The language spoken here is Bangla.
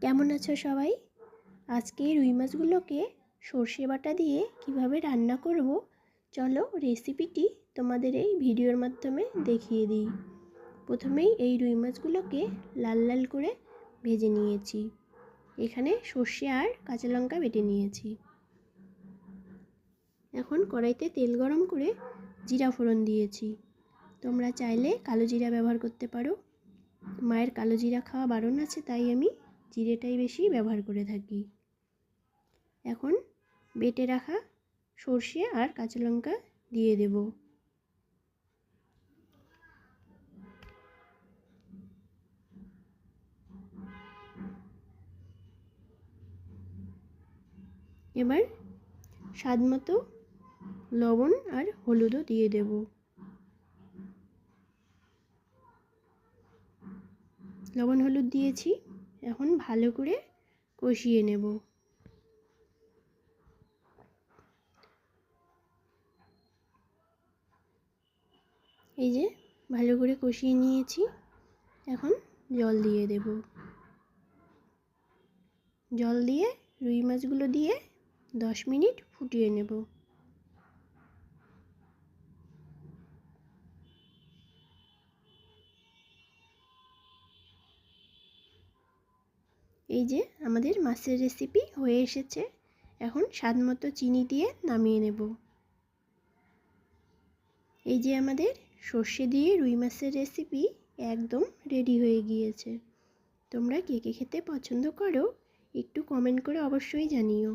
কেমন আছো সবাই? আজকে রুই মাছগুলোকে সর্ষে বাটা দিয়ে কিভাবে রান্না করব চলো রেসিপিটি তোমাদের এই ভিডিওর মাধ্যমে দেখিয়ে দিই। প্রথমেই এই রুই মাছগুলোকে লাল লাল করে ভেজে নিয়েছি। এখানে সর্ষে আর কাঁচা লঙ্কা বেটে নিয়েছি। এখন কড়াইতে তেল গরম করে জিরা ফোড়ন দিয়েছি। তোমরা চাইলে কালো জিরা ব্যবহার করতে পারো। মায়ের কালো জিরা খাওয়া বারণ আছে, তাই আমি জিরেটাই বেশি ব্যবহার করে থাকি। এখন বেটে রাখা সর্ষে আর কাঁচা লঙ্কা দিয়ে দেব। এবার স্বাদ মতো লবণ আর হলুদও দিয়ে দেব। লবণ হলুদ দিয়েছি, এখন ভালো করে কষিয়ে নেব। এই যে ভালো করে কষিয়ে নিয়েছি, এখন জল দিয়ে দেব। জল দিয়ে রুই মাছগুলো দিয়ে 10 মিনিট ফুটিয়ে নেব। এই যে আমাদের মাছের রেসিপি হয়ে এসেছে। এখন স্বাদ মতো চিনি দিয়ে নামিয়ে নেব। এই যে আমাদের সর্ষে দিয়ে রুই মাছের রেসিপি একদম রেডি হয়ে গিয়েছে। তোমরা কে কে খেতে পছন্দ করো একটু কমেন্ট করে অবশ্যই জানিও।